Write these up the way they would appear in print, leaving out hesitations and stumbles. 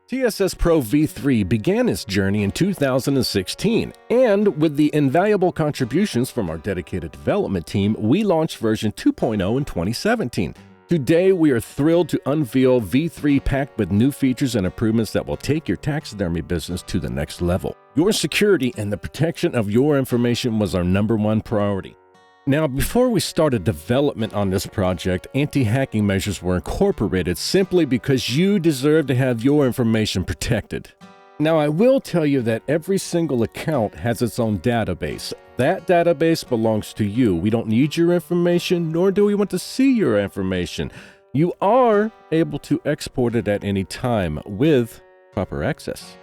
TSS Pro V3 began its journey in 2016, and with the invaluable contributions from our dedicated development team, we launched version 2.0 in 2017. Today, we are thrilled to unveil V3 packed with new features and improvements that will take your taxidermy business to the next level. Your security and the protection of your information was our #1 priority. Now, before we started development on this project, anti-hacking measures were incorporated simply because you deserve to have your information protected. Now, I will tell you that every single account has its own database. That database belongs to you. We don't need your information, nor do we want to see your information. You are able to export it at any time with proper access.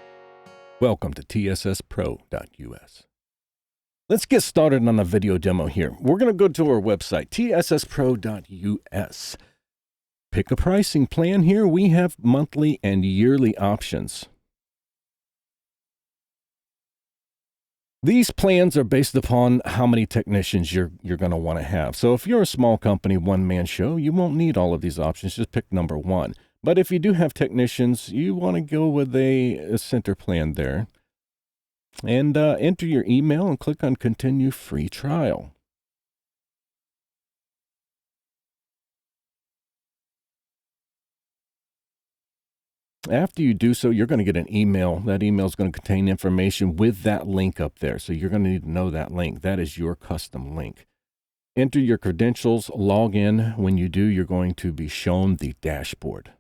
Welcome to TSSPro.us. Let's get started on a video demo here. We're going to go to our website, TSSPro.us. Pick a pricing plan here. We have monthly and yearly options. These plans are based upon how many technicians you're going to want to have. So if you're a small company, one-man show, you won't need all of these options. Just pick number 1. But if you do have technicians, you want to go with a center plan there. And enter your email and click on Continue Free Trial. After you do so, you're going to get an email. That email is going to contain information with that link up there. So you're going to need to know that link. That is your custom link. Enter your credentials, log in. When you do, you're going to be shown the dashboard.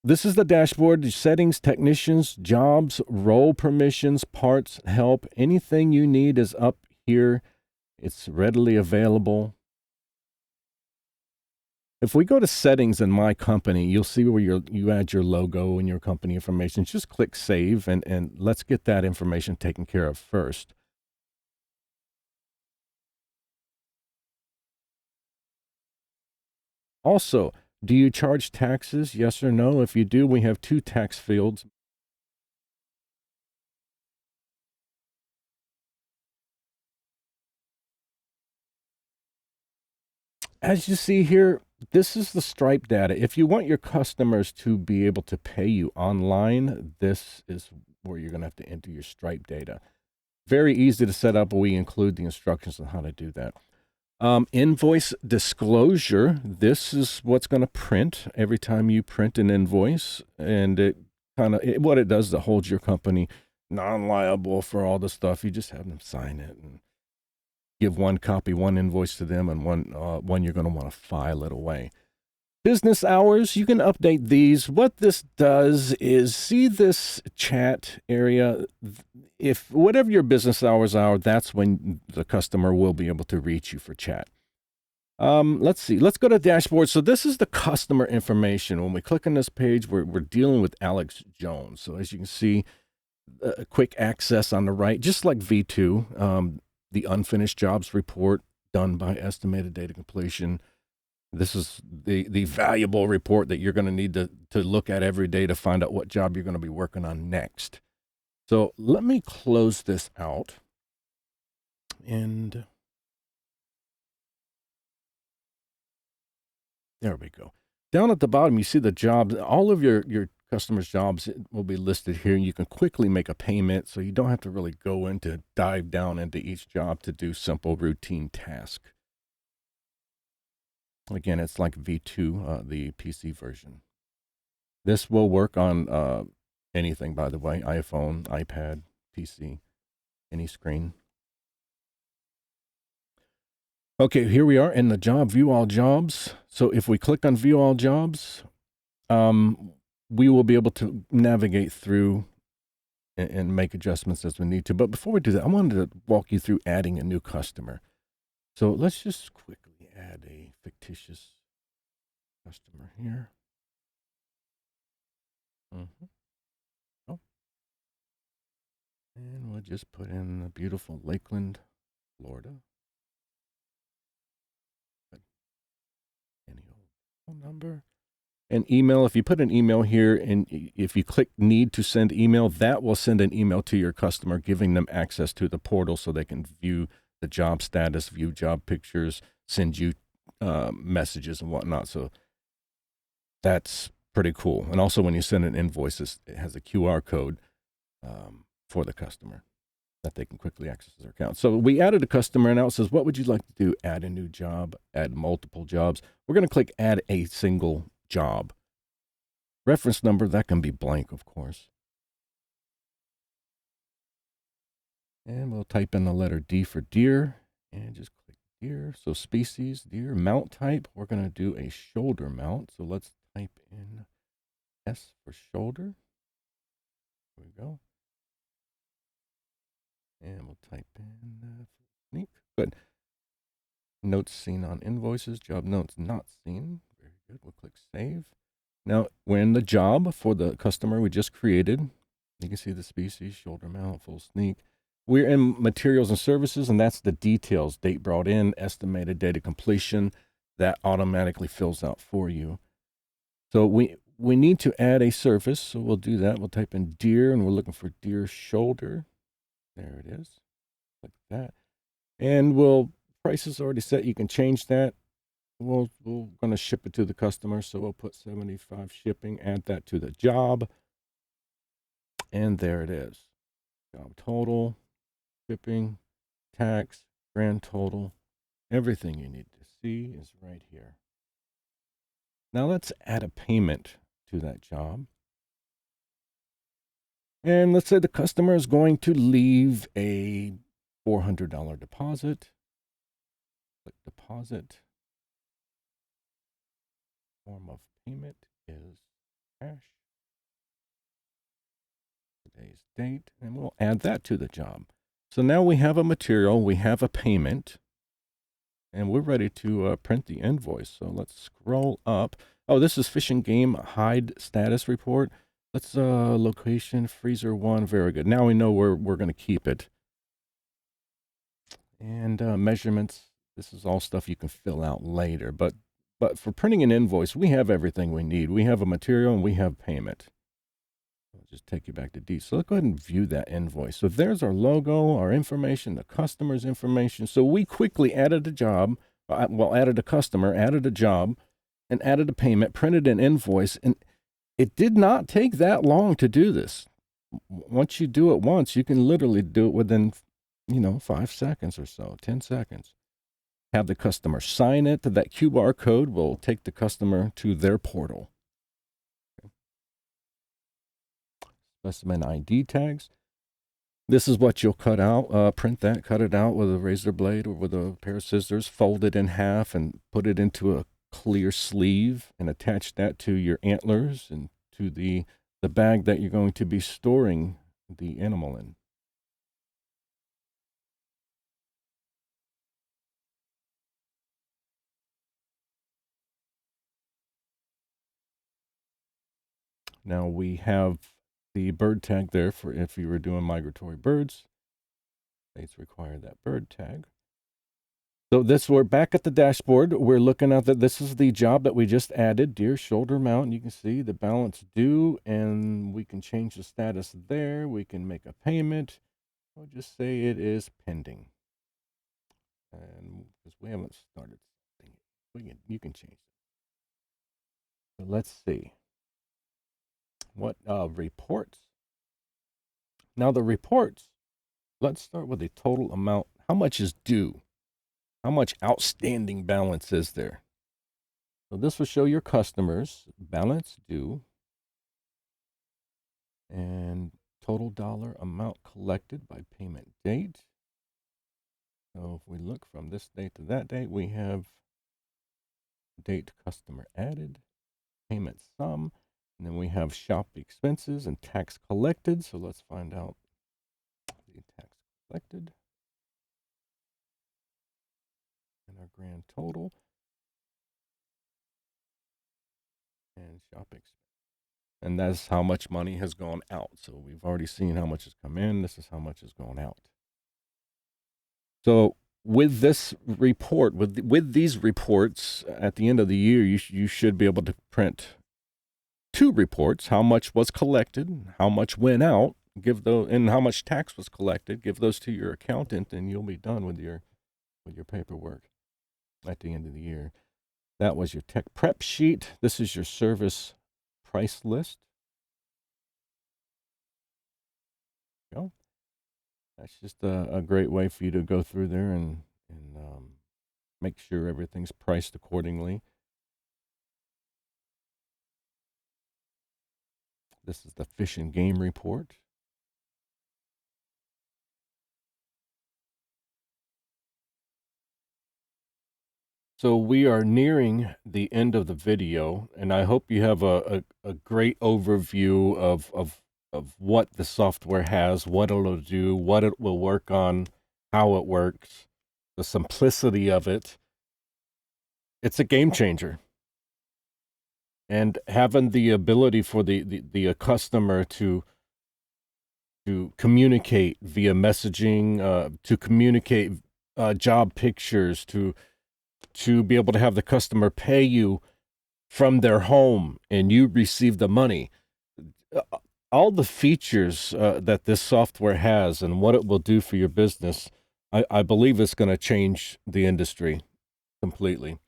This is the dashboard, the settings, technicians, jobs, role permissions, parts, help. Anything you need is up here. It's readily available. If we go to settings in My Company, you'll see where you add your logo and your company information. Just click Save, and let's get that information taken care of first. Also, do you charge taxes? Yes or no? If you do, we have 2 tax fields. As you see here, this is the Stripe data. If you want your customers to be able to pay you online, this is where you're going to have to enter your Stripe data. Very easy to set up. We include the instructions on how to do that. Invoice disclosure. This is what's going to print every time you print an invoice, and what it does is it holds your company non-liable for all the stuff. You just have them sign it and give one copy, one invoice to them, and one you're going to want to file it away. Business hours, you can update these. What this does is, see this chat area. If whatever your business hours are, that's when the customer will be able to reach you for chat. Let's see. Let's go to dashboard. So this is the customer information. When we click on this page, we're dealing with Alex Jones. So as you can see, a quick access on the right, just like V2, the unfinished jobs report done by estimated data completion. This is the valuable report that you're going to need to look at every day to find out what job you're going to be working on next. So let me close this out. And there we go. Down at the bottom, you see the jobs. All of your customers' jobs will be listed here. You can quickly make a payment, so you don't have to really dive down into each job to do simple routine tasks. Again, it's like V2, the PC version. This will work on anything, by the way, iPhone, iPad, PC, any screen. Okay, here we are in the job, View All Jobs. So if we click on View All Jobs, we will be able to navigate through and make adjustments as we need to. But before we do that, I wanted to walk you through adding a new customer. So let's just quickly add a fictitious customer here. Oh. And we'll just put in the beautiful Lakeland, Florida. Any old phone number. And email, if you put an email here and if you click need to send email, that will send an email to your customer, giving them access to the portal so they can view the job status, view job pictures, send you messages and whatnot. So that's pretty cool. And also when you send an invoice, it has a QR code for the customer that they can quickly access their account. So we added a customer, and now it says, what would you like to do? Add a new job, add multiple jobs. We're going to click add a single job. Reference number, that can be blank, of course. And we'll type in the letter D for deer and just click deer. So species, deer. Mount type, we're going to do a shoulder mount. So let's type in S for shoulder. There we go. And we'll type in sneak. Good. Notes seen on invoices. Job notes not seen. Very good. We'll click save. Now we're in the job for the customer we just created. You can see the species, shoulder mount, full sneak. We're in materials and services, and that's the details. Date brought in, estimated date of completion. That automatically fills out for you. So we need to add a surface, so we'll do that. We'll type in deer, and we're looking for deer shoulder. There it is. Like that. And price is already set. You can change that. We're going to ship it to the customer, so we'll put 75 shipping, add that to the job. And there it is. Job total, shipping, tax, grand total. Everything you need to see is right here. Now let's add a payment to that job. And let's say the customer is going to leave a $400 deposit. Click deposit. Form of payment is cash. Today's date, and we'll add that to the job. So now we have a material, we have a payment, and we're ready to print the invoice. So let's scroll up. Oh, this is Fish and Game hide status report. Let's location freezer 1. Very good. Now we know where we're going to keep it. And measurements. This is all stuff you can fill out later. But for printing an invoice, we have everything we need. We have a material and we have payment. I'll just take you back to D. So let's go ahead and view that invoice. So there's our logo, our information, the customer's information. So we quickly added a job, added a customer, added a job, and added a payment, printed an invoice. And it did not take that long to do this. Once you do it once, you can literally do it within, 5 seconds or so, 10 seconds. Have the customer sign it. That QR code will take the customer to their portal. Okay. Specimen ID tags. This is what you'll cut out. Print that, cut it out with a razor blade or with a pair of scissors, fold it in half and put it into a clear sleeve and attach that to your antlers and to the bag that you're going to be storing the animal in. Now we have the bird tag there for if you were doing migratory birds. States require that bird tag. So we're back at the dashboard. We're looking at that. This is the job that we just added, deer shoulder mount. You can see the balance due, and we can change the status there. We can make a payment. We'll just say it is pending. And because we haven't started, you can change it. So let's see. What reports? Now the reports, let's start with the total amount. How much is due? How much outstanding balance is there? So this will show your customers balance due and total dollar amount collected by payment date. So if we look from this date to that date, we have date customer added, payment sum, and then we have shop expenses and tax collected. So let's find out the tax collected and our grand total and shop expense. And that's how much money has gone out. So we've already seen how much has come in. This is how much has gone out. So with this report, with these reports at the end of the year, you should be able to print 2 reports: how much was collected, how much went out, and how much tax was collected. Give those to your accountant, and you'll be done with your paperwork at the end of the year. That was your tech prep sheet. This is your service price list. There you go. That's just a great way for you to go through there and make sure everything's priced accordingly. This is the Fish and Game report. So we are nearing the end of the video, and I hope you have a great overview of what the software has, what it'll do, what it will work on, how it works, the simplicity of it. It's a game changer. And having the ability for the customer to communicate via messaging, to communicate job pictures, to be able to have the customer pay you from their home and you receive the money. All the features that this software has and what it will do for your business, I believe it's going to change the industry completely.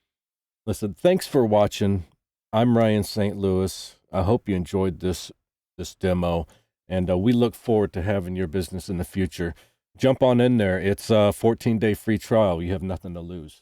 Listen, thanks for watching. I'm Ryan St. Louis. I hope you enjoyed this demo, and we look forward to having your business in the future. Jump on in there. It's a 14-day free trial. You have nothing to lose.